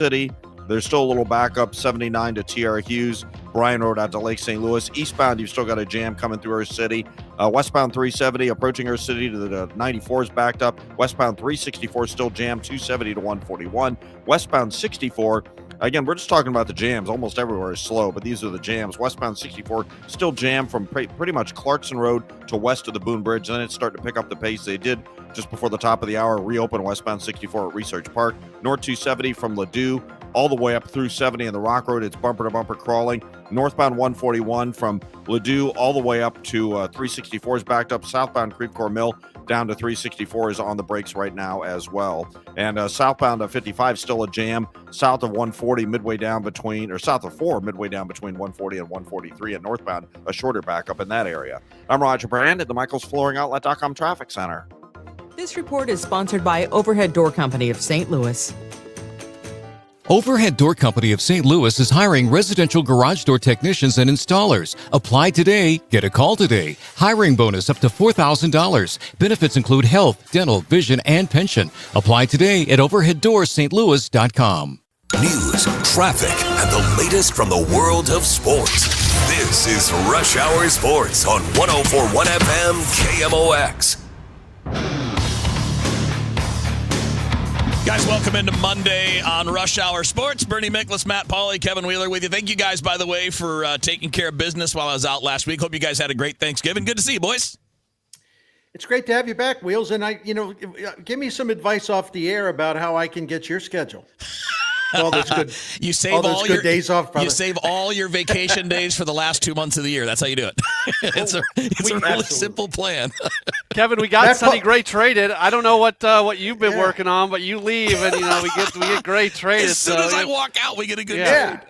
City. There's still a little backup, 79 to TR Hughes. Bryan Road out to Lake St. Louis. Eastbound, you've still got a jam coming through our city. Westbound 370 approaching our city to the 94 is backed up. Westbound 364 still jammed, 270 to 141. Westbound 64, again, we're just talking about the jams. Almost everywhere is slow, but these are the jams. Westbound 64 still jammed from pretty much Clarkson Road to west of the Boone Bridge. Then it's starting to pick up the pace. They did just before the top of the hour reopen westbound 64 at Research Park. North 270 from Ladue all the way up through 70 in the Rock Road. It's bumper to bumper crawling. Northbound 141 from Ladue all the way up to 364 is backed up. Southbound Creve Coeur Mill down to 364 is on the brakes right now as well. And southbound 55 still a jam. South of 140 midway down between, or south of 4 midway down between 140 and 143. And northbound a shorter backup in that area. I'm Roger Brand at the Michaels Flooring Outlet.com Traffic Center. This report is sponsored by Overhead Door Company of St. Louis. Overhead Door Company of St. Louis is hiring residential garage door technicians and installers. Apply today, get a call today. Hiring bonus up to $4,000. Benefits include health, dental, vision, and pension. Apply today at overheaddoorsstlouis.com. News, traffic, and the latest from the world of sports. This is Rush Hour Sports on 104.1 FM KMOX. Guys, welcome into Monday on Rush Hour Sports. Bernie Miklasz, Matt Pauley, Kevin Wheeler with you. Thank you guys, by the way, for taking care of business while I was out last week. Hope you guys had a great Thanksgiving. Good to see you, boys. It's great to have you back, Wheels. And give me some advice off the air about how I can get your schedule. All those good, you save all your days off, brother. You save all your vacation days for the last 2 months of the year. That's how you do it. It's a really simple plan. Kevin, we got Sonny Gray traded. I don't know what you've been working on, but you leave and we get Gray traded. As soon as I walk out, we get a good trade.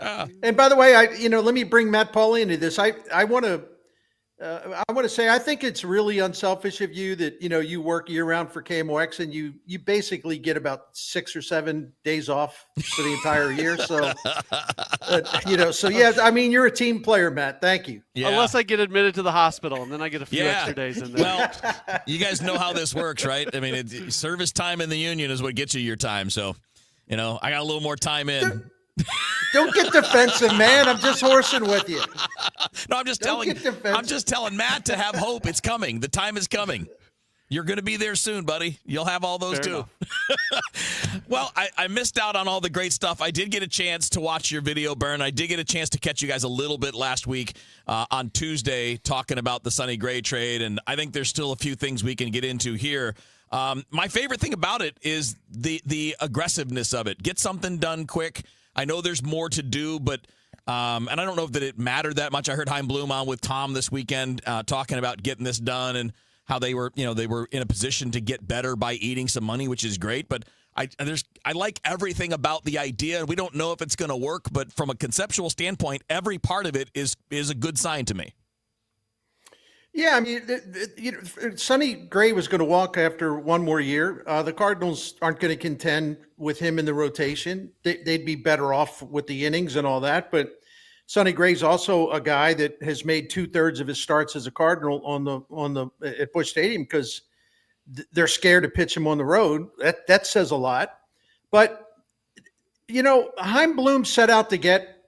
And by the way, let me bring Matt Pauley into this. I want to say I think it's really unselfish of you that you work year round for KMOX and you basically get about 6 or 7 days off for the entire year. So you're a team player, Matt. Thank you. Yeah. Unless I get admitted to the hospital and then I get a few extra days in there. Well, you guys know how this works, right? I mean, service time in the union is what gets you your time. So, I got a little more time in. Don't get defensive, man. I'm just horsing with you. No, I'm just telling Matt to have hope. It's coming. The time is coming. You're going to be there soon, buddy. You'll have all those too. Well, I missed out on all the great stuff. I did get a chance to watch your video, Bern. I did get a chance to catch you guys a little bit last week on Tuesday talking about the Sonny Gray trade, and I think there's still a few things we can get into here. My favorite thing about it is the aggressiveness of it. Get something done quick. I know there's more to do, but and I don't know that it mattered that much. I heard Chaim Bloom on with Tom this weekend talking about getting this done and how they were in a position to get better by eating some money, which is great. But I like everything about the idea. We don't know if it's going to work, but from a conceptual standpoint, every part of it is a good sign to me. Yeah, I mean, Sonny Gray was going to walk after one more year. The Cardinals aren't going to contend with him in the rotation. They'd be better off with the innings and all that. But Sonny Gray's also a guy that has made 2/3 of his starts as a Cardinal at Busch Stadium because they're scared to pitch him on the road. That says a lot. But Chaim Bloom set out to get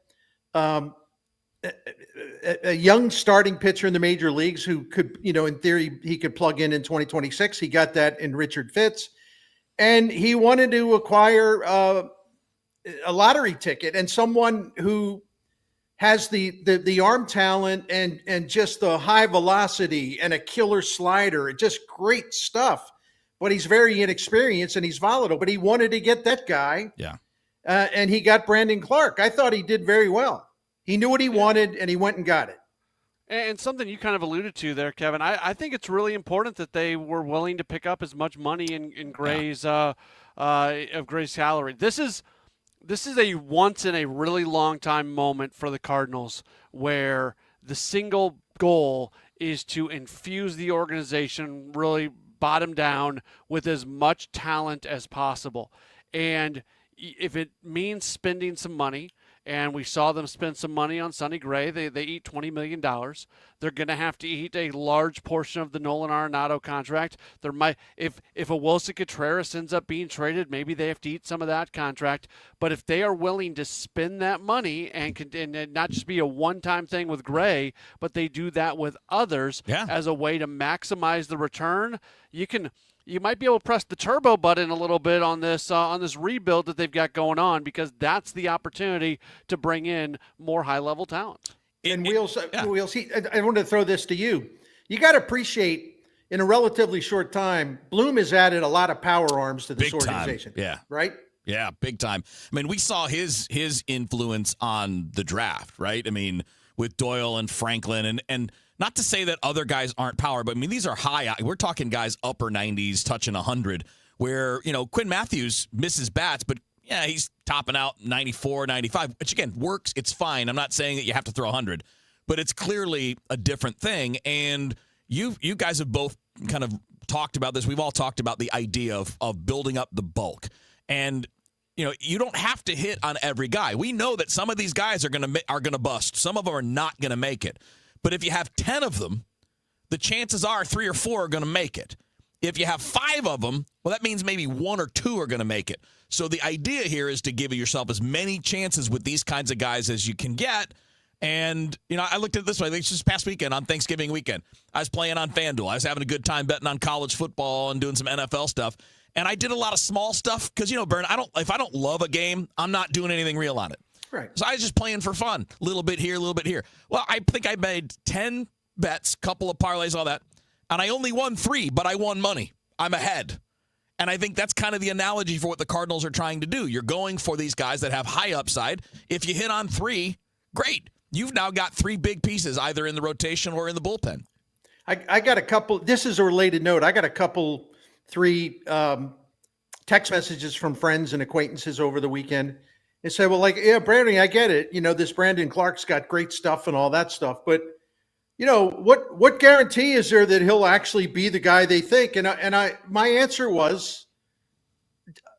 a young starting pitcher in the major leagues who could, in theory, he could plug in 2026. He got that in Richard Fitz. And he wanted to acquire a lottery ticket and someone who has the arm talent and just the high velocity and a killer slider, just great stuff. But he's very inexperienced and he's volatile. But he wanted to get that guy. Yeah. And he got Brandon Clark. I thought he did very well. He knew what he wanted, and he went and got it. And something you kind of alluded to there, Kevin, I think it's really important that they were willing to pick up as much money in Gray's of Gray's salary. This is a once in a really long time moment for the Cardinals where the single goal is to infuse the organization really bottom down with as much talent as possible. And if it means spending some money, And we saw them spend some money on Sonny Gray. They eat $20 million. They're going to have to eat a large portion of the Nolan Arenado contract. There might, if a Wilson Contreras ends up being traded, maybe they have to eat some of that contract. But if they are willing to spend that money and not just be a one-time thing with Gray, but they do that with others as a way to maximize the return, you might be able to press the turbo button a little bit on this rebuild that they've got going on, because that's the opportunity to bring in more high-level talent. And Wheels, I want to throw this to you. You got to appreciate, in a relatively short time, Bloom has added a lot of power arms to this Big time. organization. Yeah. Right? Yeah, big time. I mean, we saw his influence on the draft, right? I mean, with Doyle and Franklin, and not to say that other guys aren't power, but I mean, these are high. We're talking guys upper 90s, touching 100, where, Quinn Matthews misses bats, but yeah, he's topping out 94, 95, which again works. It's fine. I'm not saying that you have to throw 100, but it's clearly a different thing. And you guys have both kind of talked about this. We've all talked about the idea of building up the bulk. And you don't have to hit on every guy. We know that some of these guys are gonna bust. Some of them are not gonna make it. But if you have 10 of them, the chances are 3 or 4 are gonna make it. If you have 5 of them, well, that means maybe 1 or 2 are gonna make it. So the idea here is to give yourself as many chances with these kinds of guys as you can get. And, I looked at it this way. This past weekend, on Thanksgiving weekend, I was playing on FanDuel. I was having a good time betting on college football and doing some NFL stuff. And I did a lot of small stuff because, Bern, if I don't love a game, I'm not doing anything real on it. Right. So I was just playing for fun. A little bit here, a little bit here. Well, I think I made 10 bets, couple of parlays, all that. And I only won 3, but I won money. I'm ahead. And I think that's kind of the analogy for what the Cardinals are trying to do. You're going for these guys that have high upside. If you hit on 3, great. You've now got 3 big pieces, either in the rotation or in the bullpen. I got a couple. This is a related note. I got a couple, 3 text messages from friends and acquaintances over the weekend. They said, well, Brandon, I get it. This Brandon Clark's got great stuff and all that stuff. But, what guarantee is there that he'll actually be the guy they think? And my answer was,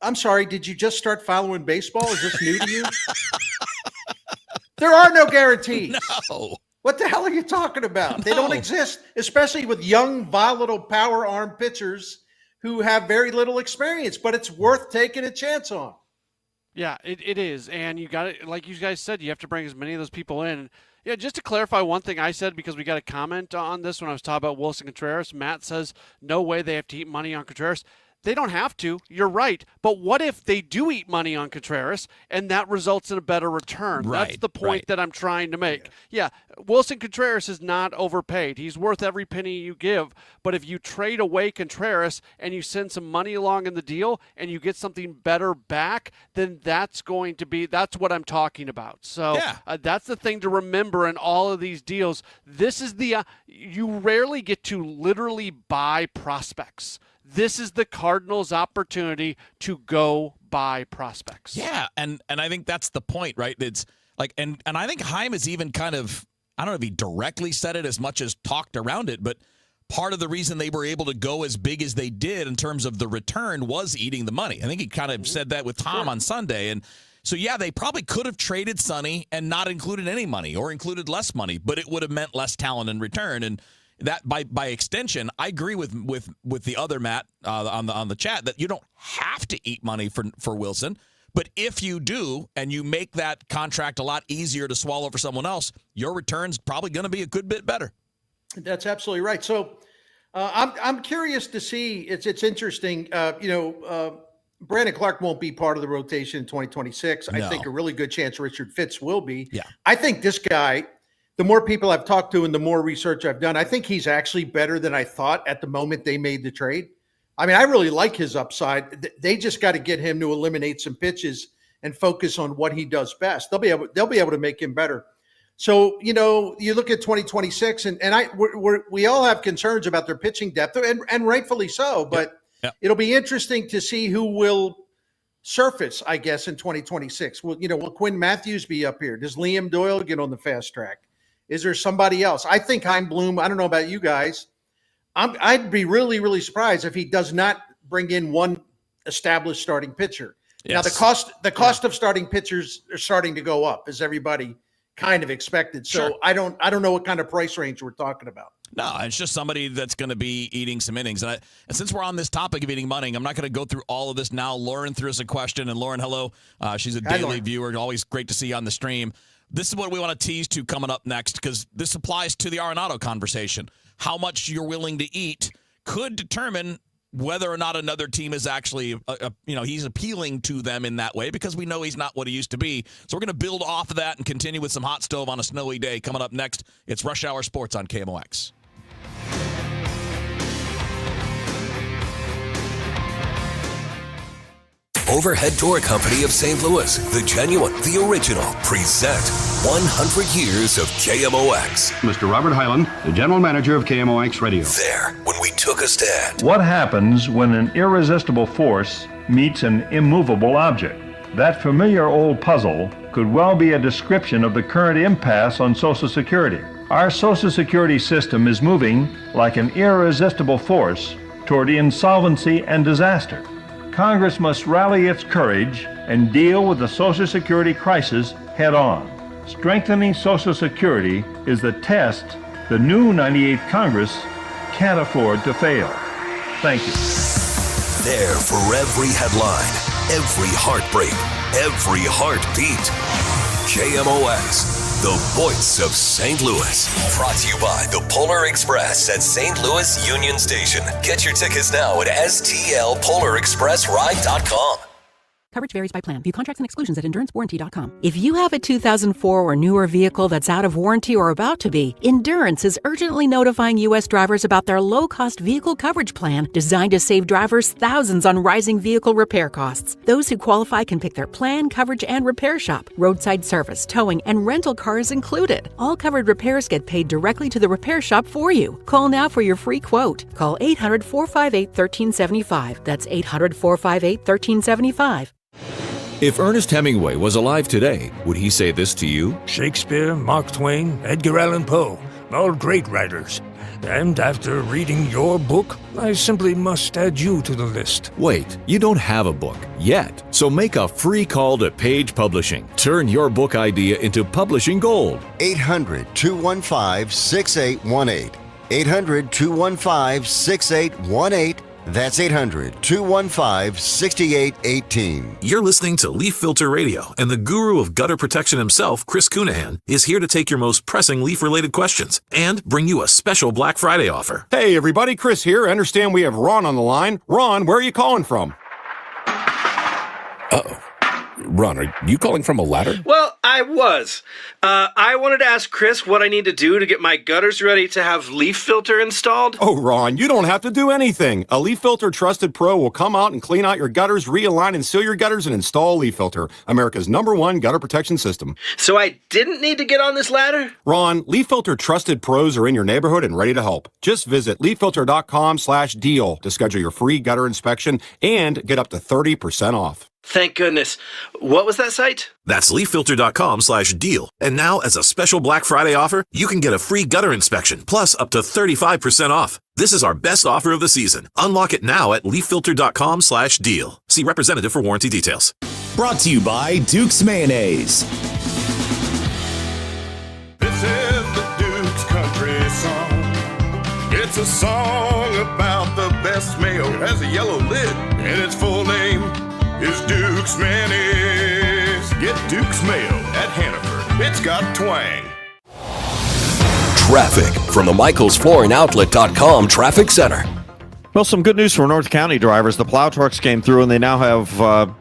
I'm sorry, did you just start following baseball? Is this new to you? There are no guarantees. No. What the hell are you talking about? No. They don't exist, especially with young, volatile, power arm pitchers who have very little experience, but it's worth taking a chance on. Yeah, it is. And you got it. Like you guys said, you have to bring as many of those people in. Yeah, just to clarify one thing I said, because we got a comment on this when I was talking about Wilson Contreras. Matt says, no way they have to eat money on Contreras. They don't have to. You're right. But what if they do eat money on Contreras and that results in a better return? Right, that's the point that I'm trying to make. Yeah, Wilson Contreras is not overpaid. He's worth every penny you give. But if you trade away Contreras and you send some money along in the deal and you get something better back, then that's what I'm talking about. So that's the thing to remember in all of these deals. This is you rarely get to literally buy prospects. This is the Cardinals' opportunity to go buy prospects. Yeah, and I think that's the point, right? It's like, and I think Chaim is even kind of, I don't know if he directly said it as much as talked around it, but part of the reason they were able to go as big as they did in terms of the return was eating the money. I think he kind of said that with Tom on Sunday. And so, yeah, they probably could have traded Sonny and not included any money or included less money, but it would have meant less talent in return. And that by extension, I agree with the other Matt on the chat that you don't have to eat money for Wilson, but if you do and you make that contract a lot easier to swallow for someone else, your return's probably going to be a good bit better. That's absolutely right. So I'm curious to see. It's interesting. Brandon Clark won't be part of the rotation in 2026. No. I think a really good chance Richard Fitz will be. Yeah. I think this guy, the more people I've talked to and the more research I've done, I think he's actually better than I thought at the moment they made the trade. I mean, I really like his upside. They just got to get him to eliminate some pitches and focus on what he does best. They'll be able to make him better. So, you look at 2026 and we all have concerns about their pitching depth and rightfully so, but it'll be interesting to see who will surface, I guess, in 2026. Will Quinn Matthews be up here? Does Liam Doyle get on the fast track? Is there somebody else? I think Chaim Bloom, I don't know about you guys. I'd be really, really surprised if he does not bring in one established starting pitcher. Now the cost of starting pitchers are starting to go up, as everybody kind of expected. So Sure. I don't know what kind of price range we're talking about. No, it's just somebody that's going to be eating some innings. And since we're on this topic of eating money, I'm not going to go through all of this now. Lauren threw us a question, and Lauren, hello. She's a daily viewer. Always great to see you on the stream. This is what we want to tease to coming up next, because this applies to the Arenado conversation. How much you're willing to eat could determine whether or not another team is actually, he's appealing to them in that way, because we know he's not what he used to be. So we're going to build off of that and continue with some hot stove on a snowy day. Coming up next, it's Rush Hour Sports on KMOX. Overhead Door Company of St. Louis, the genuine, the original, present 100 years of KMOX. Mr. Robert Hyland, the general manager of KMOX Radio. There, when we took a stand. What happens when an irresistible force meets an immovable object? That familiar old puzzle could well be a description of the current impasse on Social Security. Our Social Security system is moving like an irresistible force toward insolvency and disaster. Congress must rally its courage and deal with the Social Security crisis head on. Strengthening Social Security is the test the new 98th Congress can't afford to fail. Thank you. There for every headline, every heartbreak, every heartbeat. KMOX, the voice of St. Louis. Brought to you by the Polar Express at St. Louis Union Station. Get your tickets now at stlpolarexpressride.com. Coverage varies by plan. View contracts and exclusions at EnduranceWarranty.com. If you have a 2004 or newer vehicle that's out of warranty or about to be, Endurance is urgently notifying U.S. drivers about their low-cost vehicle coverage plan designed to save drivers thousands on rising vehicle repair costs. Those who qualify can pick their plan, coverage, and repair shop. Roadside service, towing, and rental cars included. All covered repairs get paid directly to the repair shop for you. Call now for your free quote. Call 800-458-1375. That's 800-458-1375. If Ernest Hemingway was alive today, would he say this to you? Shakespeare, Mark Twain, Edgar Allan Poe, all great writers. And after reading your book, I simply must add you to the list. Wait, you don't have a book yet. So make a free call to Page Publishing. Turn your book idea into publishing gold. 800-215-6818. 800-215-6818. That's 800-215-6818. You're listening to Leaf Filter Radio, and the guru of gutter protection himself, Chris Cunahan, is here to take your most pressing leaf-related questions and bring you a special Black Friday offer. Hey, everybody, Chris here. I understand we have Ron on the line. Ron, where are you calling from? Uh-oh. Ron, are you calling from a ladder? Well, I was. I wanted to ask Chris what I need to do to get my gutters ready to have Leaf Filter installed. Oh, Ron, you don't have to do anything. A Leaf Filter Trusted Pro will come out and clean out your gutters, realign and seal your gutters, and install Leaf Filter, America's #1 gutter protection system. So I didn't need to get on this ladder? Ron, Leaf Filter Trusted Pros are in your neighborhood and ready to help. Just visit leaffilter.com/deal to schedule your free gutter inspection and get up to 30% off. Thank goodness. What was that site? That's leaffilter.com/deal. And now, as a special Black Friday offer, you can get a free gutter inspection, plus up to 35% off. This is our best offer of the season. Unlock it now at leaffilter.com/deal. See representative for warranty details. Brought to you by Duke's Mayonnaise. This is the Duke's Country Song. It's a song about the best mayo. It has a yellow lid, and its full name is Duke's Mayonnaise. Get Duke's Mayo at Hannaford. It's got twang. Traffic from the MichaelsFlooringOutlet.com Traffic Center. Well, some good news for North County drivers. The plow trucks came through, and they now have,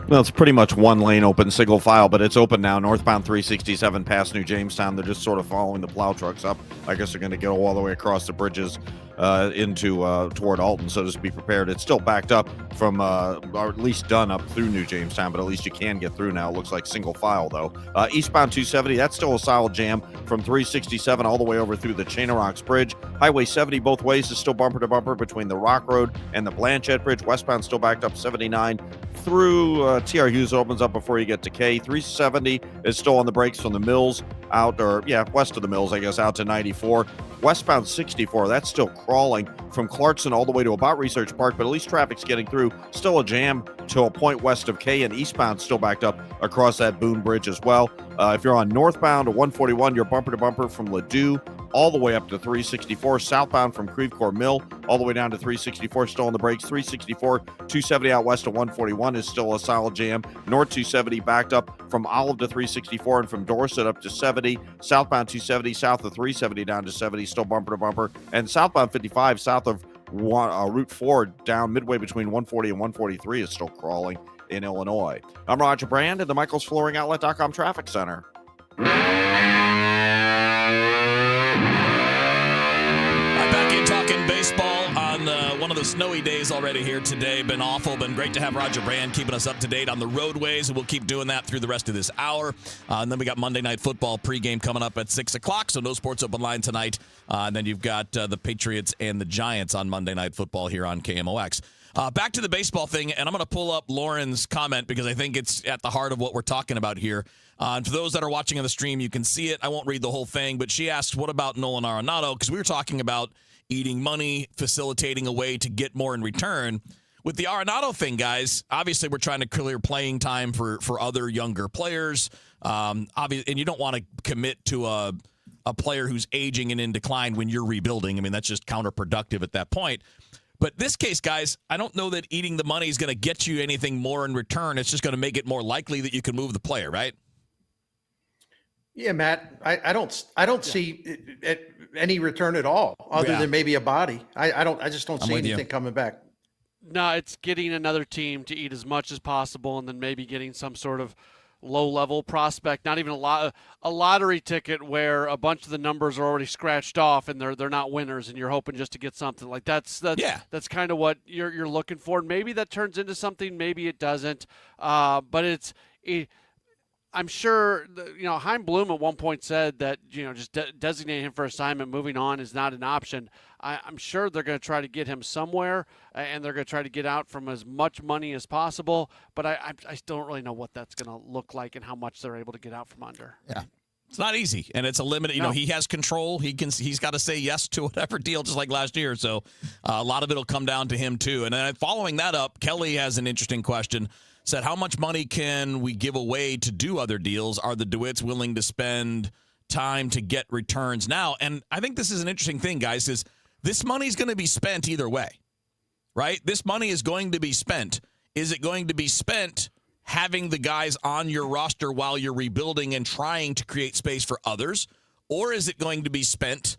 it's pretty much one lane open, single file, but it's open now. Northbound 367 past New Jamestown. They're just sort of following the plow trucks up. I guess they're going to go all the way across the bridges toward Alton, so just be prepared. It's still backed up from, or at least done up through New Jamestown, but at least you can get through now. It looks like single file, though. Eastbound 270, that's still a solid jam from 367 all the way over through the Chain of Rocks Bridge. Highway 70 both ways is still bumper to bumper between the Rock Road and the Blanchette Bridge. Westbound still backed up 79 through TR Hughes opens up before you get to K. 370 is still on the brakes from the Mills west of the Mills, I guess, out to 94. Westbound 64, that's still crawling from Clarkson all the way to about Research Park, but at least traffic's getting through. Still a jam to a point west of K, and eastbound still backed up across that Boone Bridge as well. If you're on northbound to 141, you're bumper to bumper from Ladue all the way up to 364. Southbound from Creve Coeur Mill all the way down to 364, still on the brakes. 364, 270 out west to 141 is still a solid jam. North 270 backed up from Olive to 364 and from Dorset up to 70. Southbound 270 south of 370 down to 70, still bumper to bumper. And southbound 55 south of Route 4 down midway between 140 and 143 is still crawling in Illinois. I'm Roger Brand at the MichaelsFlooringOutlet.com Traffic Center. Back in talking baseball on one of the snowy days already here today. Been awful. Been great to have Roger Brand keeping us up to date on the roadways, and we'll keep doing that through the rest of this hour. And then we got Monday Night Football pregame coming up at 6 o'clock, so no Sports Open Line tonight. And then you've got the Patriots and the Giants on Monday Night Football here on KMOX. Back to the baseball thing, and I'm going to pull up Lauren's comment because I think it's at the heart of what we're talking about here. And for those that are watching on the stream, you can see it. I won't read the whole thing, but she asked, what about Nolan Arenado? Because we were talking about eating money, facilitating a way to get more in return. With the Arenado thing, guys, obviously we're trying to clear playing time for other younger players. And you don't want to commit to a player who's aging and in decline when you're rebuilding. I mean, that's just counterproductive at that point. But this case, guys, I don't know that eating the money is going to get you anything more in return. It's just going to make it more likely that you can move the player, right? Yeah, Matt, I don't see any return at all, other than maybe a body. I just don't see anything coming back. No, it's getting another team to eat as much as possible, and then maybe getting some sort of low-level prospect, not even a lottery ticket where a bunch of the numbers are already scratched off and they're not winners, and you're hoping just to get something like that's That's kind of what you're looking for. Maybe that turns into something, maybe it doesn't. But I'm sure, Chaim Bloom at one point said that, just designating him for assignment, moving on is not an option. I'm sure they're going to try to get him somewhere, and they're going to try to get out from as much money as possible. But I still don't really know what that's going to look like and how much they're able to get out from under. Yeah. It's not easy, and it's a limited. He has control. He's got to say yes to whatever deal, just like last year. So a lot of it will come down to him too. And then following that up, Kelly has an interesting question. Said, how much money can we give away to do other deals? Are the DeWitts willing to spend time to get returns now? And I think this is an interesting thing, guys, is this money is going to be spent either way, right? This money is going to be spent. Is it going to be spent having the guys on your roster while you're rebuilding and trying to create space for others? Or is it going to be spent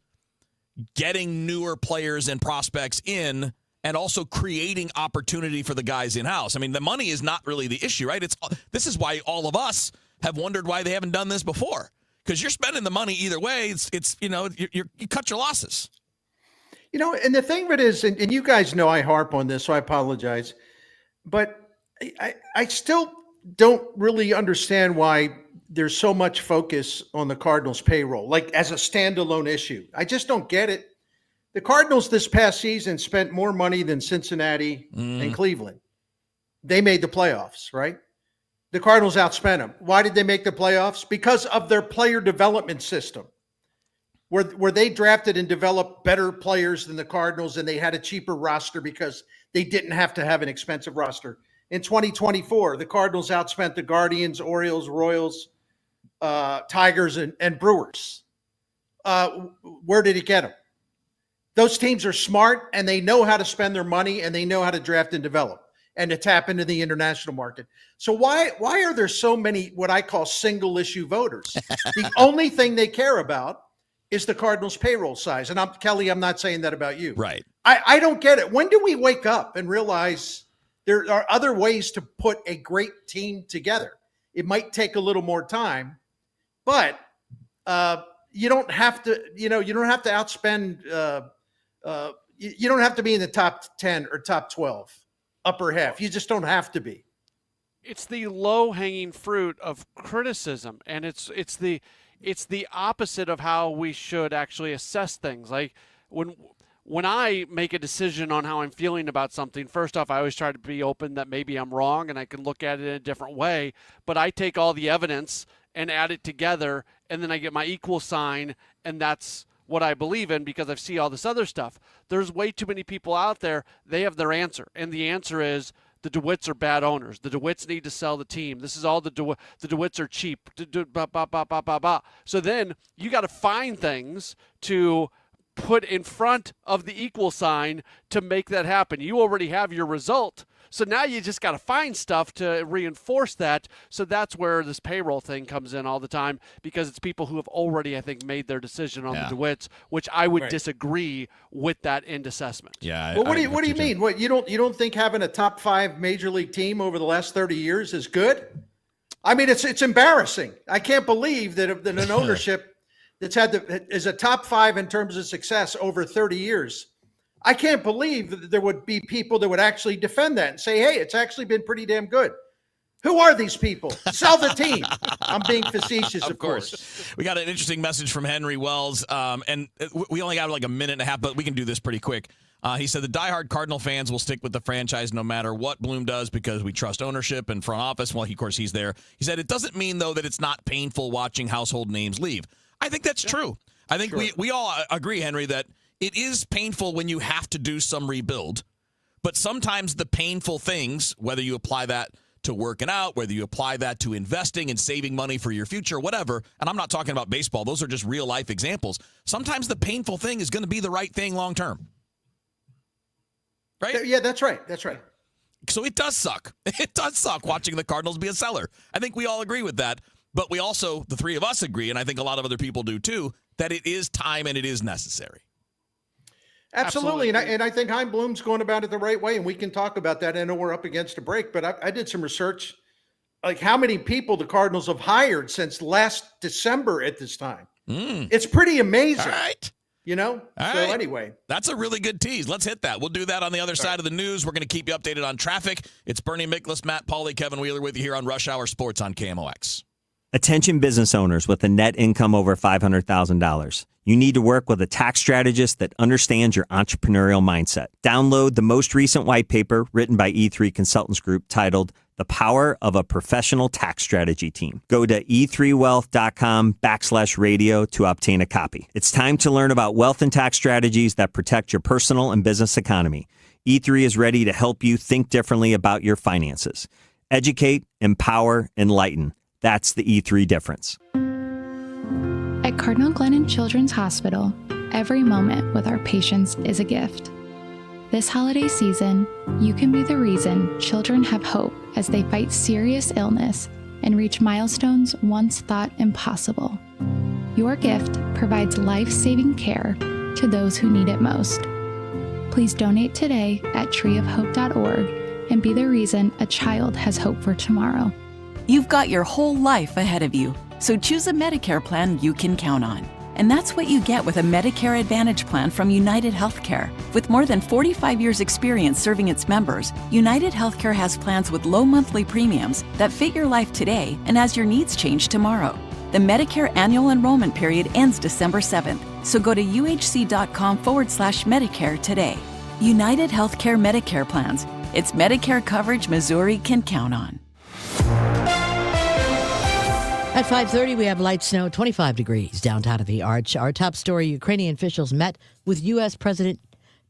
getting newer players and prospects in and also creating opportunity for the guys in-house? I mean, the money is not really the issue, right? This is why all of us have wondered why they haven't done this before. Because you're spending the money either way. You cut your losses. And the thing of it is, and you guys know I harp on this, so I apologize, but I still don't really understand why there's so much focus on the Cardinals payroll, like as a standalone issue. I just don't get it. The Cardinals this past season spent more money than Cincinnati and Cleveland. They made the playoffs, right? The Cardinals outspent them. Why did they make the playoffs? Because of their player development system, where they drafted and developed better players than the Cardinals, and they had a cheaper roster because they didn't have to have an expensive roster. In 2024, the Cardinals outspent the Guardians, Orioles, Royals, Tigers, and Brewers. Where did it get them? Those teams are smart, and they know how to spend their money, and they know how to draft and develop and to tap into the international market. So why are there so many what I call single issue voters? The only thing they care about is the Cardinals payroll size. And Kelly, I'm not saying that about you. Right. I don't get it. When do we wake up and realize there are other ways to put a great team together? It might take a little more time, but you don't have to, you don't have to outspend you don't have to be in the top 10 or top 12, upper half. You just don't have to be. It's the low-hanging fruit of criticism, and it's the opposite of how we should actually assess things. Like when I make a decision on how I'm feeling about something, first off, I always try to be open that maybe I'm wrong and I can look at it in a different way, but I take all the evidence and add it together, and then I get my equal sign, and that's what I believe in because I see all this other stuff. There's way too many people out there. They have their answer, and the answer is the DeWitts are bad owners. The DeWitts need to sell the team. This is all the DeWitts are cheap. So then you got to find things to put in front of the equal sign to make that happen. You already have your result. So now you just got to find stuff to reinforce that. So that's where this payroll thing comes in all the time, because it's people who have already, I think, made their decision on the DeWitts, which I would disagree with that end assessment. Yeah. Well, what do you mean? What, you don't think having a top 5 major league team over the last 30 years is good? I mean, it's embarrassing. I can't believe that an ownership that's is a top 5 in terms of success over 30 years. I can't believe that there would be people that would actually defend that and say, hey, it's actually been pretty damn good. Who are these people? Sell the team. I'm being facetious, of course. We got an interesting message from Henry Wells, and we only got like a minute and a half, but we can do this pretty quick. He said the diehard Cardinal fans will stick with the franchise no matter what Bloom does because we trust ownership and front office. Well, of course, he's there. He said it doesn't mean, though, that it's not painful watching household names leave. I think that's true. I think we all agree, Henry, that it is painful when you have to do some rebuild, but sometimes the painful things, whether you apply that to working out, whether you apply that to investing and saving money for your future, whatever, and I'm not talking about baseball, those are just real life examples. Sometimes the painful thing is going to be the right thing long term. Right? Yeah, that's right. That's right. So it does suck. It does suck watching the Cardinals be a seller. I think we all agree with that, but we also, the three of us agree, and I think a lot of other people do too, that it is time and it is necessary. Absolutely. And I think Chaim Bloom's going about it the right way, and we can talk about that. I know we're up against a break, but I did some research, like how many people the Cardinals have hired since last December at this time. It's pretty amazing. All right. You know? All so right. Anyway. That's a really good tease. Let's hit that. We'll do that on the other side of the news. We're going to keep you updated on traffic. It's Bernie Miklasz, Matt Pauley, Kevin Wheeler with you here on Rush Hour Sports on KMOX. Attention business owners with a net income over $500,000. You need to work with a tax strategist that understands your entrepreneurial mindset. Download the most recent white paper written by E3 Consultants Group titled The Power of a Professional Tax Strategy Team. Go to e3wealth.com/radio to obtain a copy. It's time to learn about wealth and tax strategies that protect your personal and business economy. E3 is ready to help you think differently about your finances. Educate, empower, enlighten. That's the E3 difference. At Cardinal Glennon Children's Hospital, every moment with our patients is a gift. This holiday season, you can be the reason children have hope as they fight serious illness and reach milestones once thought impossible. Your gift provides life-saving care to those who need it most. Please donate today at treeofhope.org and be the reason a child has hope for tomorrow. You've got your whole life ahead of you, so choose a Medicare plan you can count on. And that's what you get with a Medicare Advantage plan from United Healthcare. With more than 45 years' experience serving its members, United Healthcare has plans with low monthly premiums that fit your life today and as your needs change tomorrow. The Medicare annual enrollment period ends December 7th, so go to uhc.com/Medicare today. United Healthcare Medicare plans. It's Medicare coverage Missouri can count on. At 5:30, we have light snow, 25 degrees downtown at the Arch. Our top story, Ukrainian officials met with U.S. President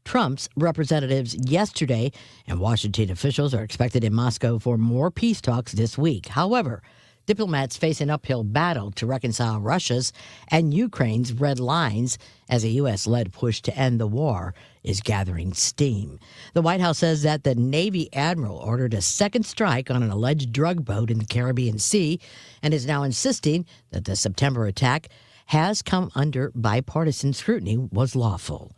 Trump's representatives yesterday, and Washington officials are expected in Moscow for more peace talks this week. However, diplomats face an uphill battle to reconcile Russia's and Ukraine's red lines as a U.S.-led push to end the war is gathering steam. The White House says that the Navy admiral ordered a second strike on an alleged drug boat in the Caribbean Sea and is now insisting that the September attack has come under bipartisan scrutiny was lawful.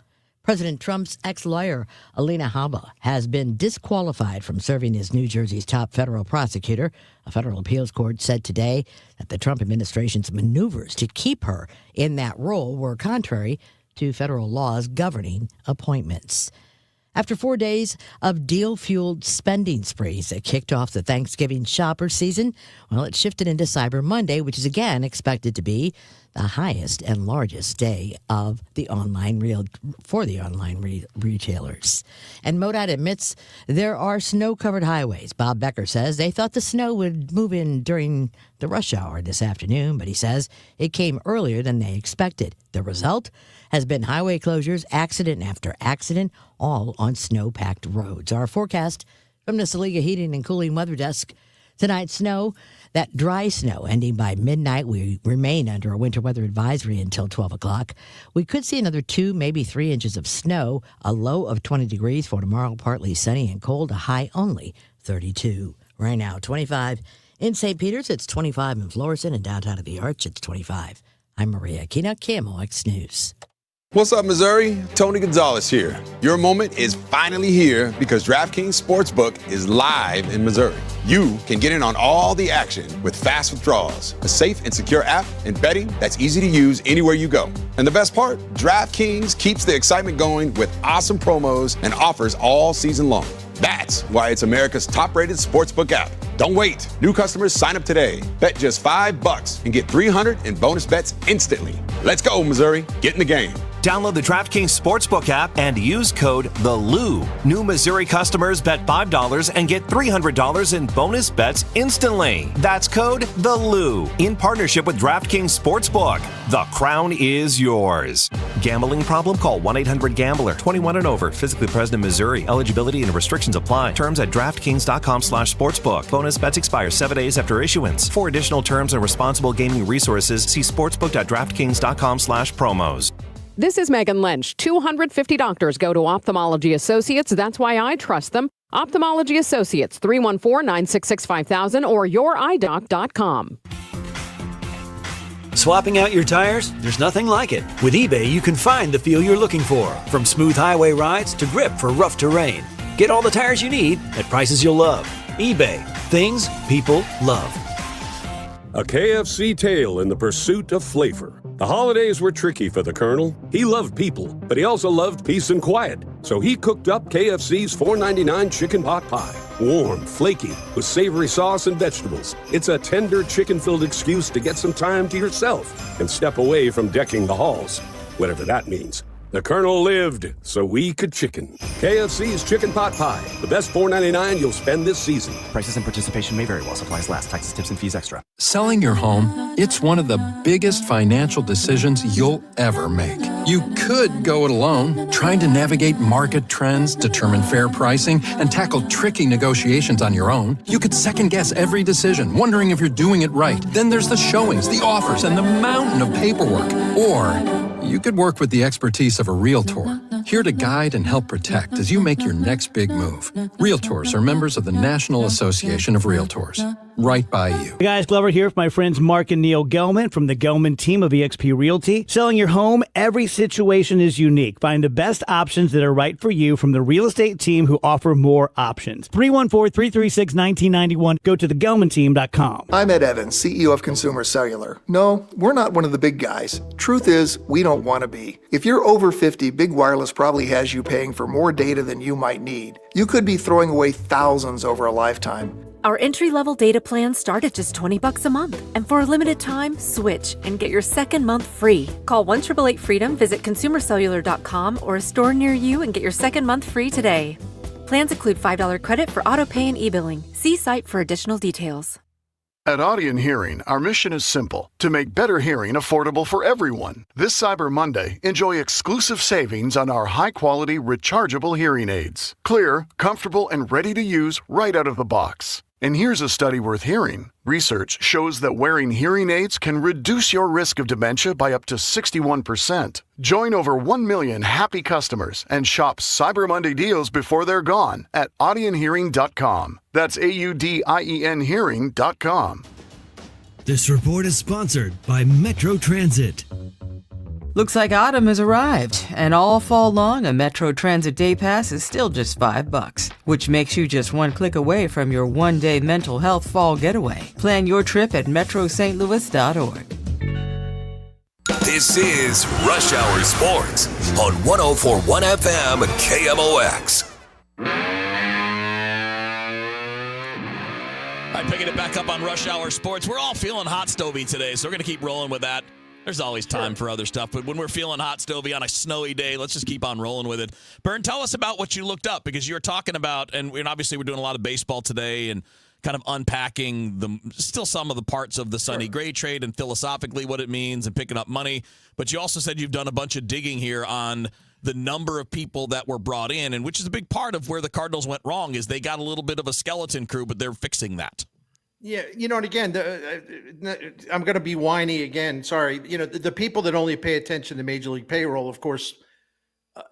President Trump's ex-lawyer, Alina Habba, has been disqualified from serving as New Jersey's top federal prosecutor. A federal appeals court said today that the Trump administration's maneuvers to keep her in that role were contrary to federal laws governing appointments. After 4 days of deal-fueled spending sprees that kicked off the Thanksgiving shopper season, well, it shifted into Cyber Monday, which is again expected to be the highest and largest day of the online retailers. And MoDOT admits there are snow-covered highways. Bob Becker says they thought the snow would move in during the rush hour this afternoon, but he says it came earlier than they expected. The result has been highway closures, accident after accident, all on snow-packed roads. Our forecast From the Saliga Heating and Cooling Weather Desk, tonight snow, that dry snow ending by midnight. We remain under a winter weather advisory until 12 o'clock. We could see another 2, maybe 3 inches of snow, a low of 20 degrees for tomorrow, partly sunny and cold, a high only 32. Right now, 25 in St. Peters. It's 25 in Florissant, and downtown of the Arch, it's 25. I'm Maria Kina, KMOX News. What's up, Missouri? Tony Gonzalez here. Your moment is finally here because DraftKings Sportsbook is live in Missouri. You can get in on all the action with fast withdrawals, a safe and secure app, and betting that's easy to use anywhere you go. And the best part, DraftKings keeps the excitement going with awesome promos and offers all season long. That's why it's America's top-rated sportsbook app. Don't wait. New customers sign up today. Bet just $5 and get $300 in bonus bets instantly. Let's go, Missouri. Get in the game. Download the DraftKings Sportsbook app and use code THELOU. New Missouri customers bet $5 and get $300 in bonus bets instantly. That's code THELOU in partnership with DraftKings Sportsbook. The crown is yours. Gambling problem? Call 1-800-GAMBLER. 21 and over. Physically present in Missouri. Eligibility and restrictions apply. Terms at DraftKings.com/sportsbook. Bonus bets expire 7 days after issuance. For additional terms and responsible gaming resources, see sportsbook.draftkings.com/promos. This is Megan Lynch. 250 doctors go to Ophthalmology Associates. That's why I trust them. Ophthalmology Associates, 314-966-5000 or youridoc.com. Swapping out your tires? There's nothing like it. With eBay, you can find the feel you're looking for, from smooth highway rides to grip for rough terrain. Get all the tires you need at prices you'll love. eBay, things people love. A KFC tale in the pursuit of flavor. The holidays were tricky for the Colonel. He loved people, but he also loved peace and quiet. So he cooked up KFC's $4.99 chicken pot pie. Warm, flaky, with savory sauce and vegetables. It's a tender chicken-filled excuse to get some time to yourself and step away from decking the halls, whatever that means. The Colonel lived so we could chicken. KFC's Chicken Pot Pie. The best $4.99 you'll spend this season. Prices and participation may vary while supplies last. Taxes, tips, and fees extra. Selling your home, it's one of the biggest financial decisions you'll ever make. You could go it alone, trying to navigate market trends, determine fair pricing, and tackle tricky negotiations on your own. You could second-guess every decision, wondering if you're doing it right. Then there's the showings, the offers, and the mountain of paperwork. Or you could work with the expertise of a Realtor, here to guide and help protect as you make your next big move. Realtors are members of the National Association of Realtors. Right by you. Hey guys, Glover here with my friends Mark and Neil Gelman from the Gelman team of eXp Realty. Selling your home, every situation is unique. Find the best options that are right for you from the real estate team who offer more options. 314-336-1991. Go to thegelmanteam.com. I'm Ed Evans, CEO of Consumer Cellular. No, we're not one of the big guys. Truth is, we don't want to be. If you're over 50, Big Wireless probably has you paying for more data than you might need. You could be throwing away thousands over a lifetime. Our entry-level data plans start at just $20 a month. And for a limited time, switch and get your second month free. Call 1-888-FREEDOM, visit consumercellular.com or a store near you and get your second month free today. Plans include $5 credit for auto pay and e-billing. See site for additional details. At Audion Hearing, our mission is simple: to make better hearing affordable for everyone. This Cyber Monday, enjoy exclusive savings on our high-quality rechargeable hearing aids. Clear, comfortable, and ready to use right out of the box. And here's a study worth hearing. Research shows that wearing hearing aids can reduce your risk of dementia by up to 61%. Join over 1 million happy customers and shop Cyber Monday deals before they're gone at audionhearing.com. That's AUDIEN hearing.com. This report is sponsored by Metro Transit. Looks like autumn has arrived, and all fall long, a Metro Transit Day Pass is still just $5, which makes you just one click away from your one-day mental health fall getaway. Plan your trip at metrostlouis.org. This is Rush Hour Sports on 104.1 FM KMOX. All right, picking it back up on Rush Hour Sports. We're all feeling hot stovey today, so we're going to keep rolling with that. There's always time for other stuff, but when we're feeling hot stovey on a snowy day, let's just keep on rolling with it. Bern, tell us about what you looked up, because you were talking about, and obviously we're doing a lot of baseball today and kind of unpacking still some of the parts of the Sonny Gray trade and philosophically what it means and picking up money. But you also said you've done a bunch of digging here on the number of people that were brought in, and which is a big part of where the Cardinals went wrong is they got a little bit of a skeleton crew, but they're fixing that. Yeah, and again, I'm going to be whiny again. Sorry. The people that only pay attention to Major League payroll, of course,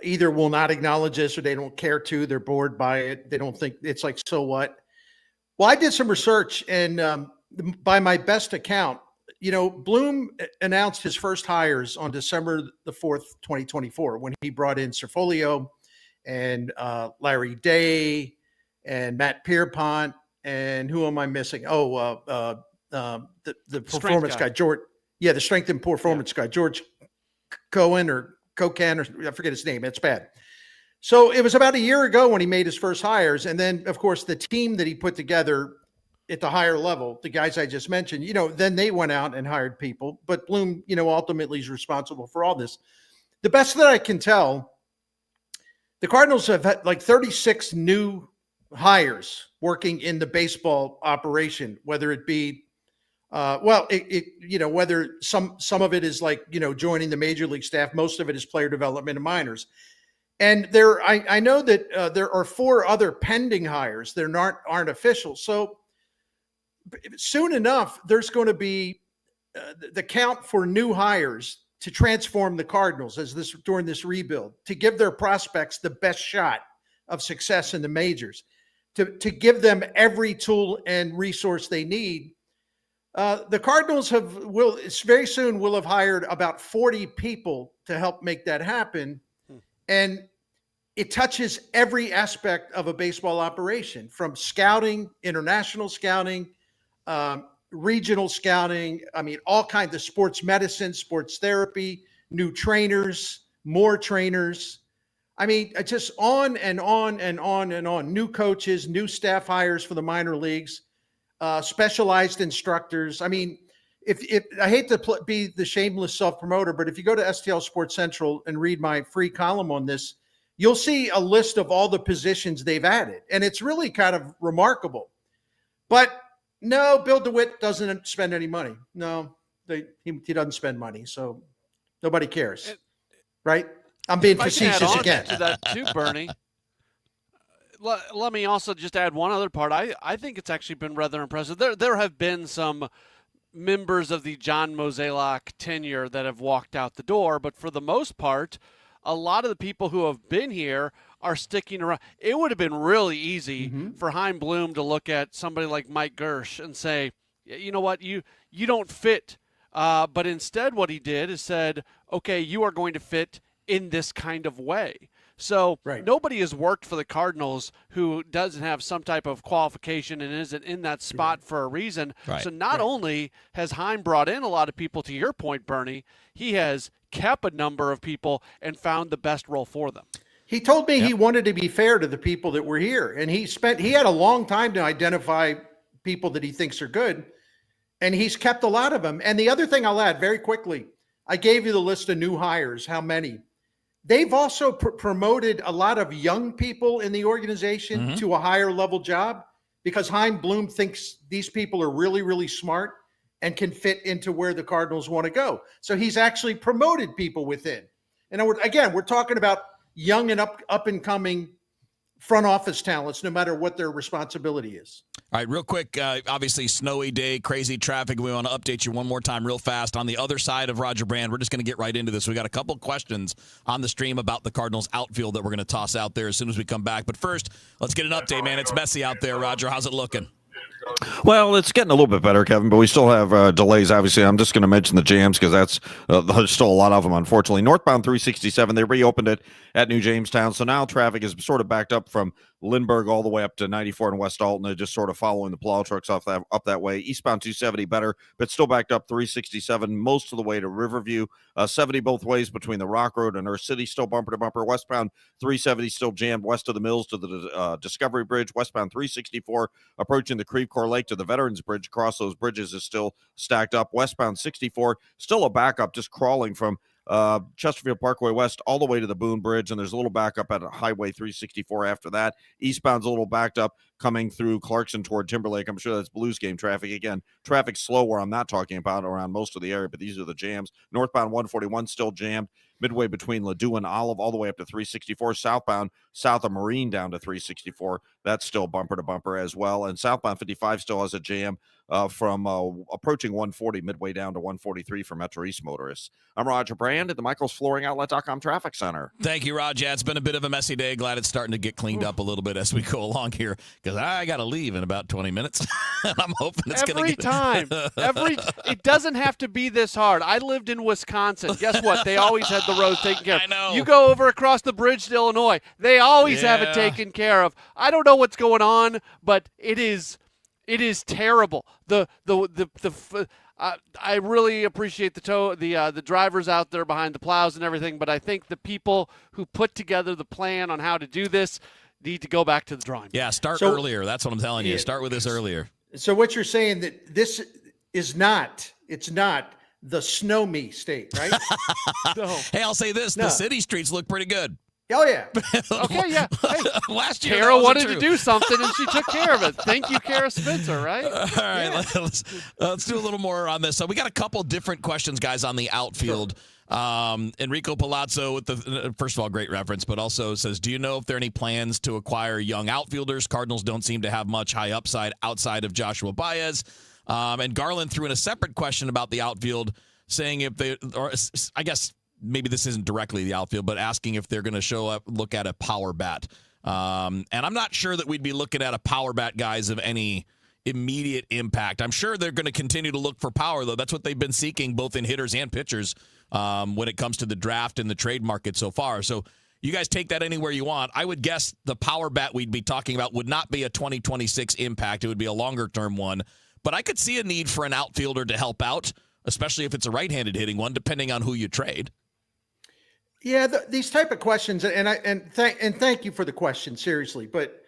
either will not acknowledge this or they don't care to. They're bored by it. They don't think it's like, so what? Well, I did some research, and by my best account, Bloom announced his first hires on December the 4th, 2024, when he brought in Cerfolio and Larry Day and Matt Pierpont. And who am I missing? Oh, the performance guy, George. Yeah, the strength and performance guy, George Cohen or Cocan, or I forget his name. It's bad. So it was about a year ago when he made his first hires. And then, of course, the team that he put together at the higher level, the guys I just mentioned, then they went out and hired people. But Bloom, ultimately is responsible for all this. The best that I can tell, the Cardinals have had like 36 new hires working in the baseball operation, whether it be, whether some of it is like, joining the major league staff, most of it is player development and minors. And I know that there are 4 other pending hires that aren't official. So soon enough, there's going to be the count for new hires to transform the Cardinals during this rebuild, to give their prospects the best shot of success in the majors. To give them every tool and resource they need. The Cardinals very soon will have hired about 40 people to help make that happen. And it touches every aspect of a baseball operation, from scouting, international scouting, regional scouting. I mean, all kinds of sports medicine, sports therapy, new trainers, more trainers. I mean, it's just on and on and on and on. New coaches, new staff hires for the minor leagues, specialized instructors. I mean, if I hate to be the shameless self-promoter, but if you go to STL Sports Central and read my free column on this, you'll see a list of all the positions they've added. And it's really kind of remarkable. But no, Bill DeWitt doesn't spend any money. No, he doesn't spend money. So nobody cares, right? I'm being facetious again. To that too, Bernie. Let me also just add one other part. I think it's actually been rather impressive. There have been some members of the John Mozeliak tenure that have walked out the door, but for the most part, a lot of the people who have been here are sticking around. It would have been really easy for Chaim Bloom to look at somebody like Mike Gersh and say, you know what, you don't fit. But instead what he did is said, okay, you are going to fit in this kind of way. So nobody has worked for the Cardinals who doesn't have some type of qualification and isn't in that spot for a reason. So not only has Chaim brought in a lot of people, to your point, Bernie, he has kept a number of people and found the best role for them. He told me he wanted to be fair to the people that were here, and he had a long time to identify people that he thinks are good, and he's kept a lot of them. And the other thing I'll add very quickly, I gave you the list of new hires, how many. They've also promoted a lot of young people in the organization to a higher level job, because Chaim Bloom thinks these people are really, really smart and can fit into where the Cardinals want to go. So he's actually promoted people within. And again, we're talking about young and up and coming front office talents, no matter what their responsibility is. All right, real quick, obviously snowy day, crazy traffic. We want to update you one more time real fast. On the other side of Roger Brand, we're just going to get right into this. We got a couple questions on the stream about the Cardinals outfield that we're going to toss out there as soon as we come back. But first, let's get an update, man. It's messy out there, Roger. How's it looking? Well, it's getting a little bit better, Kevin, but we still have delays, obviously. I'm just going to mention the jams because that's there's still a lot of them, unfortunately. Northbound 367, they reopened it at New Jamestown, so now traffic is sort of backed up from Lindbergh all the way up to 94 in West Alton. They're just sort of following the plow trucks up that way. Eastbound 270 better, but still backed up 367 most of the way to Riverview. 70 both ways between the Rock Road and Earth City, still bumper to bumper. Westbound 370 still jammed west of the Mills to the Discovery Bridge. Westbound 364 approaching the Creve Coeur Lake to the Veterans Bridge. Across those bridges is still stacked up. Westbound 64 still a backup, just crawling from Chesterfield Parkway West all the way to the Boone Bridge, and there's a little backup at Highway 364 after that. Eastbound's a little backed up coming through Clarkson toward Timberlake. I'm sure that's Blues game traffic. Again, traffic slow where I'm not talking about around most of the area, but these are the jams. Northbound 141 still jammed midway between Ladue and Olive all the way up to 364. Southbound south of Marine down to 364. That's still bumper to bumper as well. And southbound 55 still has a jam from approaching 140 midway down to 143 for Metro East motorists. I'm Roger Brand at the Michaels Flooring Outlet.com Traffic Center. Thank you, Rod. Yeah, it's been a bit of a messy day. Glad it's starting to get cleaned up a little bit as we go along here because I got to leave in about 20 minutes. I'm hoping it's going to get... It doesn't have to be this hard. I lived in Wisconsin. Guess what? They always had the roads taken care of. I know. You go over across the bridge to Illinois. They always have it taken care of. I don't know what's going on, but it is terrible. I really appreciate the drivers out there behind the plows and everything, but I think the people who put together the plan on how to do this need to go back to the drawing board. Yeah, start earlier. That's what I'm telling you. Start with this earlier. So what you're saying that this is not, it's not the snow me state, right? No. Hey, I'll say this. No. The city streets look pretty good. Oh, yeah. Okay, yeah. Hey, last year, Kara wanted to do something, and she took care of it. Thank you, Kara Spencer, right? All right, let's do a little more on this. So we got a couple different questions, guys, on the outfield. Sure. Enrico Palazzo with the first of all, great reference, but also says, do you know if there are any plans to acquire young outfielders? Cardinals don't seem to have much high upside outside of Joshua Baez. And Garland threw in a separate question about the outfield, saying if they, or I guess maybe this isn't directly the outfield, but asking if they're going to look at a power bat. And I'm not sure that we'd be looking at a power bat, guys, of any immediate impact. I'm sure they're going to continue to look for power, though. That's what they've been seeking, both in hitters and pitchers, when it comes to the draft and the trade market so far. So you guys take that anywhere you want. I would guess the power bat we'd be talking about would not be a 2026 impact. It would be a longer-term one. But I could see a need for an outfielder to help out, especially if it's a right-handed hitting one, depending on who you trade. Yeah, these type of questions, and thank you for the question, seriously. But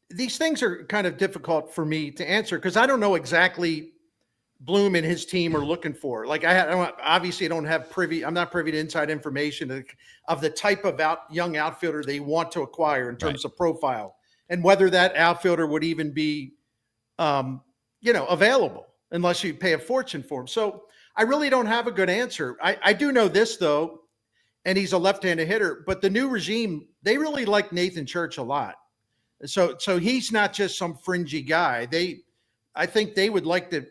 these things are kind of difficult for me to answer because I don't know exactly Bloom and his team are looking for. Like obviously I don't have I'm not privy to inside information of the type of young outfielder they want to acquire in terms of profile and whether that outfielder would even be, available unless you pay a fortune for him. So I really don't have a good answer. I do know this though. And he's a left-handed hitter, but the new regime, they really like Nathan Church a lot. So he's not just some fringy guy. I think they would like to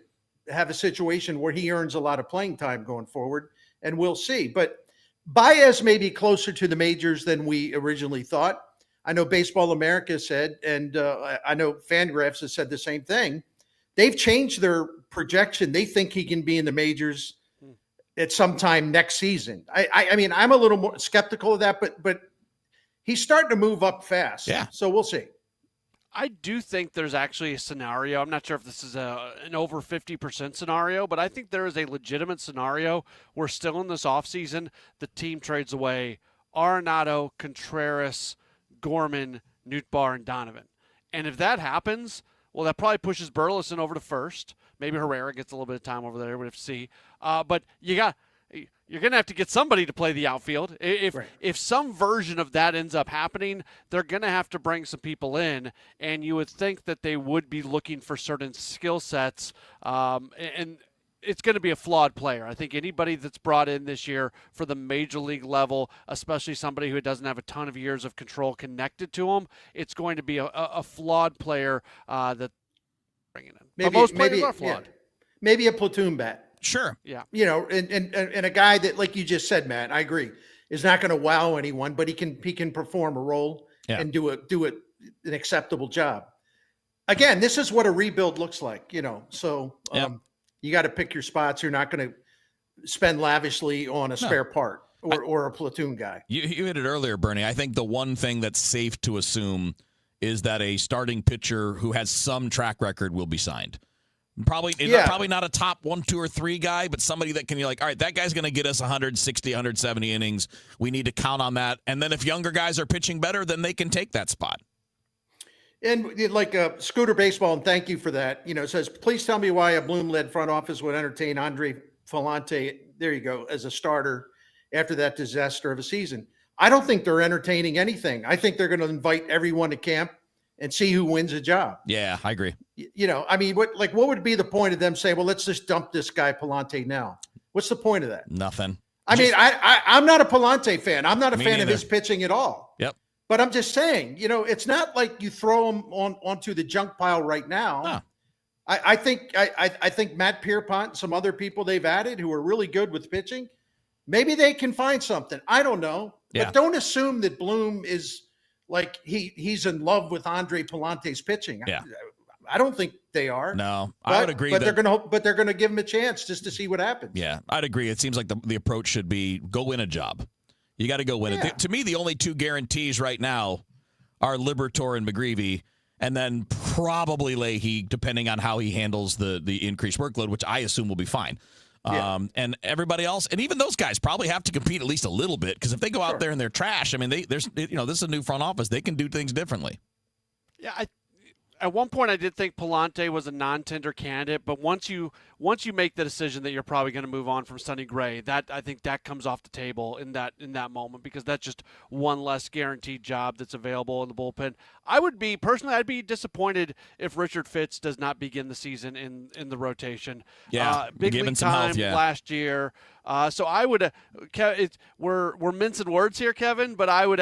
have a situation where he earns a lot of playing time going forward, and we'll see. But Baez may be closer to the majors than we originally thought. I know Baseball America said, and I know Fangraphs has said the same thing. They've changed their projection. They think he can be in the majors at some time next season. I mean, I'm a little more skeptical of that, but he's starting to move up fast. Yeah. So we'll see. I do think there's actually a scenario. I'm not sure if this is an over 50% scenario, but I think there is a legitimate scenario where still in this offseason, the team trades away Arenado, Contreras, Gorman, Nootbaar, and Donovan. And if that happens, well, that probably pushes Burleson over to first. Maybe Herrera gets a little bit of time over there. We'll have to see. But you're going to have to get somebody to play the outfield. If some version of that ends up happening, they're going to have to bring some people in, and you would think that they would be looking for certain skill sets. And it's going to be a flawed player. I think anybody that's brought in this year for the major league level, especially somebody who doesn't have a ton of years of control connected to them, it's going to be a flawed player that bringing in. But most players are flawed. Yeah. Maybe a platoon bat. Sure. Yeah. And a guy that, like you just said, Matt, I agree, is not going to wow anyone, but he can perform a role and do an acceptable job. Again, this is what a rebuild looks like, So you got to pick your spots. You're not going to spend lavishly on a spare part or a platoon guy. You hit it earlier, Bernie. I think the one thing that's safe to assume is that a starting pitcher who has some track record will be signed. Probably not a top 1, 2, or 3 guy, but somebody that can be like, all right, that guy's going to get us 160, 170 innings. We need to count on that. And then if younger guys are pitching better, then they can take that spot. And like Scooter Baseball, and thank you for that, says, please tell me why a Bloom-led front office would entertain Andre Falante, there you go, as a starter after that disaster of a season. I don't think they're entertaining anything. I think they're going to invite everyone to camp and see who wins a job. Yeah, I agree. You know, I mean, what would be the point of them saying, well, let's just dump this guy Palante now? What's the point of that? Nothing. I mean, I'm not a Palante fan. I'm not a fan of neither. his pitching at all. Yep. But I'm just saying, you know, it's not like you throw him onto the junk pile right now. No. I think Matt Pierpont and some other people they've added who are really good with pitching, maybe they can find something. I don't know. Yeah. But don't assume that Bloom is like he's in love with Andre Palante's pitching. Yeah. I don't think they are. No, I would agree. But they're gonna give him a chance just to see what happens. Yeah, I'd agree. It seems like the approach should be go win a job. You got to go win it. To me, the only two guarantees right now are Liberatore and McGreevy, and then probably Leahy, depending on how he handles the increased workload, which I assume will be fine. And everybody else, and even those guys probably have to compete at least a little bit, because if they go out there and they're trash, I mean, this is a new front office. They can do things differently. Yeah, at one point I did think Palante was a non-tender candidate, but once you make the decision that you're probably going to move on from Sonny Gray, I think that comes off the table in that moment, because that's just one less guaranteed job that's available in the bullpen. I'd be disappointed if Richard Fitz does not begin the season in the rotation. Yeah, big give him league some time health, yeah. last year. So I would, we're mincing words here, Kevin, but I would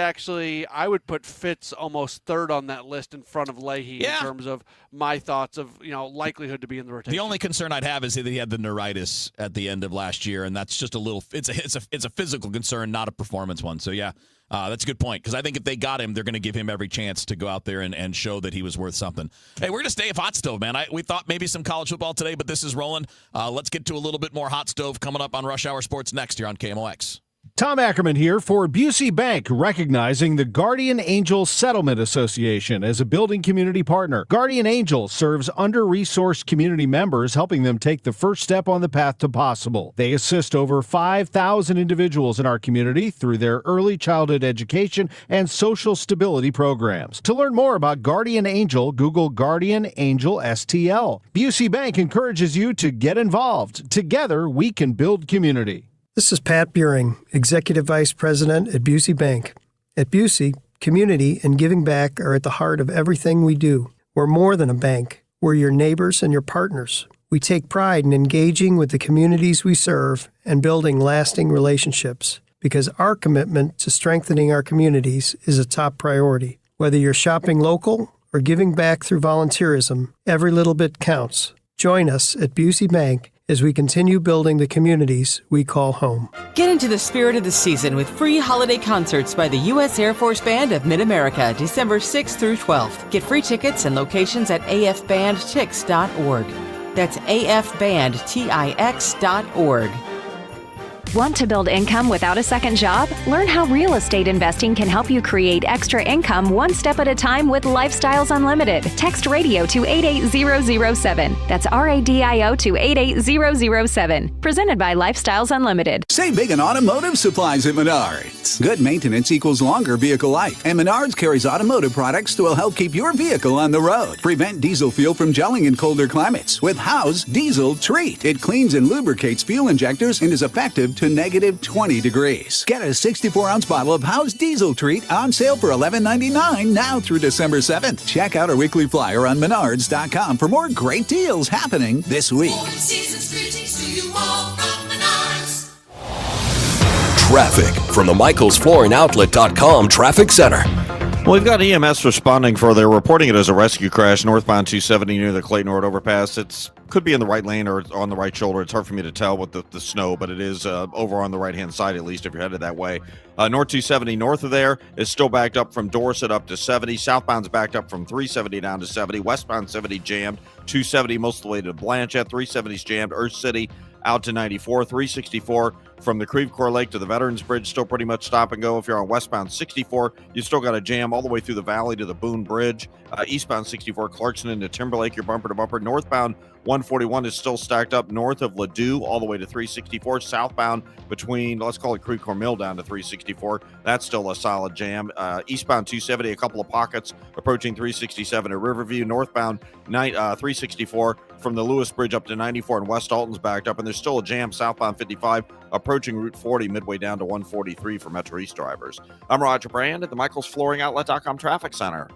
put Fitz almost third on that list in front of Leahy in terms of my thoughts of likelihood to be in the rotation. The only concern I'd have is that he had the neuritis at the end of last year, and that's just a little. It's a physical concern, not a performance one. So yeah, that's a good point, because I think if they got him, they're going to give him every chance to go out there and show that he was worth something. Hey, we're going to stay with Hot Stove, man. We thought maybe some college football today, but this is rolling. Let's get to a little bit more Hot Stove coming up on Rush Hour Sports next here on KMOX. Tom Ackerman here for Busey Bank, recognizing the Guardian Angel Settlement Association as a building community partner. Guardian Angel serves under-resourced community members, helping them take the first step on the path to possible. They assist over 5,000 individuals in our community through their early childhood education and social stability programs. To learn more about Guardian Angel, Google Guardian Angel STL. Busey Bank encourages you to get involved. Together, we can build community. This is Pat Buring, Executive Vice President at Busey Bank. At Busey, community and giving back are at the heart of everything we do. We're more than a bank. We're your neighbors and your partners. We take pride in engaging with the communities we serve and building lasting relationships, because our commitment to strengthening our communities is a top priority. Whether you're shopping local or giving back through volunteerism, every little bit counts. Join us at Busey Bank as we continue building the communities we call home. Get into the spirit of the season with free holiday concerts by the U.S. Air Force Band of Mid-America, December 6th through 12th. Get free tickets and locations at afbandtix.org. That's afbandtix.org. Want to build income without a second job? Learn how real estate investing can help you create extra income one step at a time with Lifestyles Unlimited. Text radio to 88007. That's RADIO to 88007. Presented by Lifestyles Unlimited. Save big on automotive supplies at Menards. Good maintenance equals longer vehicle life, and Menards carries automotive products that will help keep your vehicle on the road. Prevent diesel fuel from gelling in colder climates with Howe's Diesel Treat. It cleans and lubricates fuel injectors and is effective to negative 20 degrees. Get a 64-ounce bottle of Howe's Diesel Treat on sale for $11.99 now through December 7th. Check out our weekly flyer on Menards.com for more great deals happening this week. Traffic from the MichaelsFlooringOutlet.com Traffic Center. Well, we've got EMS responding for they're reporting it as a rescue crash northbound 270 near the Clayton Road overpass. It could be in the right lane or on the right shoulder. It's hard for me to tell with the snow, but it is over on the right-hand side, at least if you're headed that way. North 270 north of there is still backed up from Dorset up to 70. Southbound's backed up from 370 down to 70. Westbound 70 jammed. 270 most of the way to Blanchette. 370's jammed. Earth City out to 94. 364 from the Creve Coeur Lake to the Veterans Bridge, still pretty much stop and go. If you're on westbound 64, you still got a jam all the way through the valley to the Boone Bridge. Eastbound 64, Clarkson into Timberlake, you're bumper to bumper. Northbound 141 is still stacked up north of Ladue all the way to 364. Southbound between, let's call it Creve Coeur Mill down to 364. That's still a solid jam. Eastbound 270, a couple of pockets approaching 367 at Riverview. Northbound 364 from the Lewis Bridge up to 94 and West Alton's backed up. And there's still a jam southbound 55 approaching Route 40 midway down to 143 for Metro East drivers. I'm Roger Brand at the MichaelsFlooringOutlet.com Traffic Center.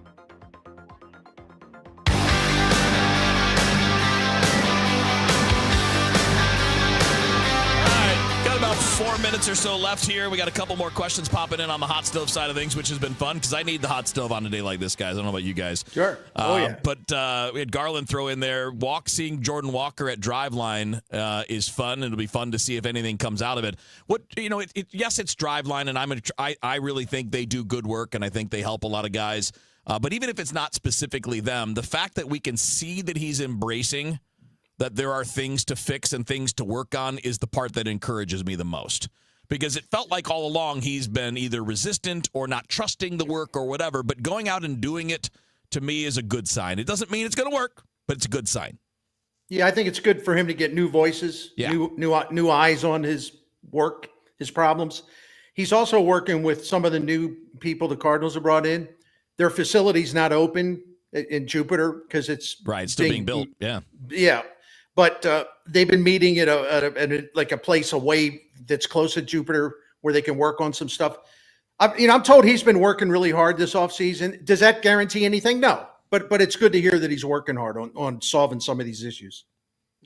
4 minutes or so left here. We got a couple more questions popping in on the hot stove side of things, which has been fun because I need the hot stove on a day like this, guys. I don't know about you guys. Sure. Yeah. But we had Garland throw in there. Seeing Jordan Walker at Driveline is fun. It'll be fun to see if anything comes out of it. Yes, it's Driveline, and I really think they do good work, and I think they help a lot of guys. But even if it's not specifically them, the fact that we can see that he's embracing that there are things to fix and things to work on is the part that encourages me the most. Because it felt like all along he's been either resistant or not trusting the work or whatever, but going out and doing it, to me, is a good sign. It doesn't mean it's going to work, but it's a good sign. Yeah, I think it's good for him to get new voices, new eyes on his work, his problems. He's also working with some of the new people the Cardinals have brought in. Their facility's not open in Jupiter because it's still being built. Yeah. But they've been meeting at a place away that's close to Jupiter where they can work on some stuff. I'm told he's been working really hard this offseason. Does that guarantee anything? No. But it's good to hear that he's working hard on solving some of these issues.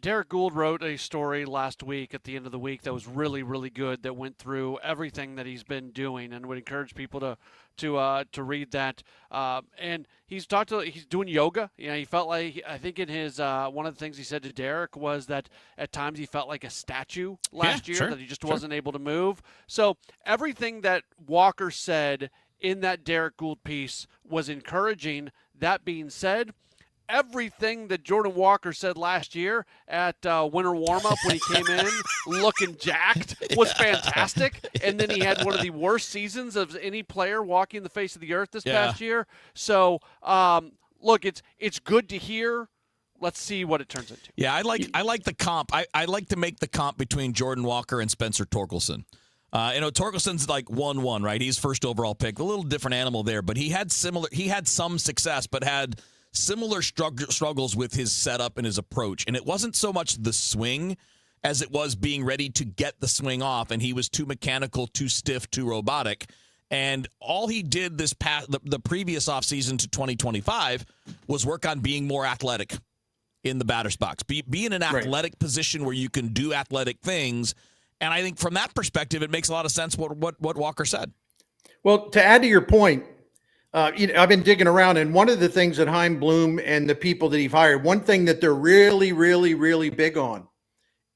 Derek Gould wrote a story last week at the end of the week that was really, really good, that went through everything that he's been doing, and would encourage people to read that. And he's doing yoga. He felt like, I think in his one of the things he said to Derek was that at times he felt like a statue last year, that he just wasn't able to move. So everything that Walker said in that Derek Gould piece was encouraging. That being said, everything that Jordan Walker said last year at winter warm-up when he came in looking jacked was fantastic. And then he had one of the worst seasons of any player walking the face of the earth this past year. So, look, it's good to hear. Let's see what it turns into. Yeah, I like the comp. I like to make the comp between Jordan Walker and Spencer Torkelson. Torkelson's like 1-1, right? He's first overall pick. A little different animal there, but he had some success, but had similar struggles with his setup and his approach. And it wasn't so much the swing as it was being ready to get the swing off, and he was too mechanical, too stiff, too robotic. And all he did the previous offseason to 2025 was work on being more athletic in the batter's box. Be in an athletic position where you can do athletic things. And I think from that perspective, it makes a lot of sense what Walker said. Well, to add to your point, I've been digging around, and one of the things that Chaim Bloom and the people that he's hired, one thing that they're really, really, really big on,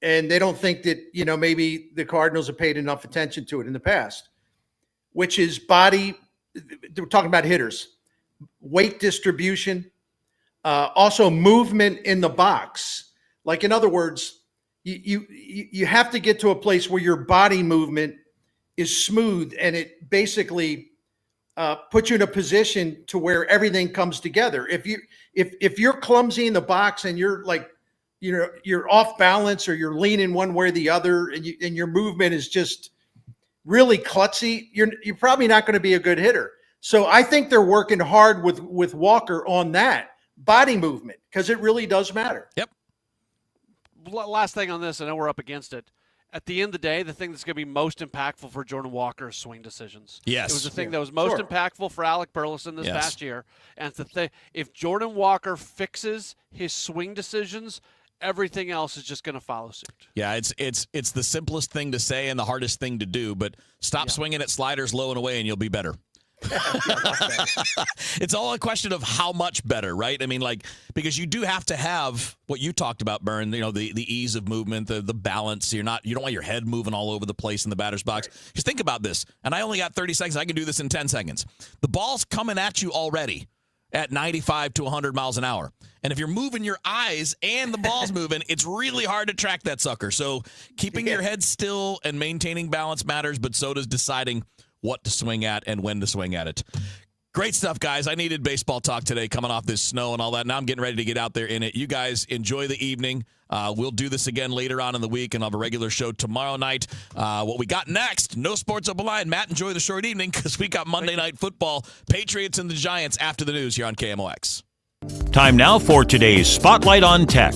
and they don't think that, maybe the Cardinals have paid enough attention to it in the past, which is body. We're talking about hitters, weight distribution, also movement in the box. Like, in other words, you have to get to a place where your body movement is smooth, and it basically put you in a position to where everything comes together. If you're clumsy in the box and you're like, you're off balance, or you're leaning one way or the other, and your movement is just really klutzy, you're probably not going to be a good hitter. So I think they're working hard with Walker on that body movement, because it really does matter. Yep. Last thing on this, I know we're up against it. At the end of the day, the thing that's going to be most impactful for Jordan Walker is swing decisions. Yes. It was the thing that was most impactful for Alec Burleson this past year. And it's the thing, if Jordan Walker fixes his swing decisions, everything else is just going to follow suit. Yeah, it's the simplest thing to say and the hardest thing to do, but stop swinging at sliders low and away and you'll be better. It's all a question of how much better, right? I mean, because you do have to have what you talked about, Byrne, the ease of movement, the balance. You don't want your head moving all over the place in the batter's box. Just think about this. And I only got 30 seconds. I can do this in 10 seconds. The ball's coming at you already at 95 to 100 miles an hour. And if you're moving your eyes and the ball's moving, it's really hard to track that sucker. So keeping your head still and maintaining balance matters, but so does deciding what to swing at and when to swing at it. Great stuff, guys. I needed baseball talk today coming off this snow and all that. Now I'm getting ready to get out there in it. You guys enjoy the evening. We'll do this again later on in the week, and I'll have a regular show tomorrow night. What we got next, no sports open line. Matt, enjoy the short evening because we got Monday Night Football, Patriots and the Giants after the news here on KMOX. Time now for today's Spotlight on Tech.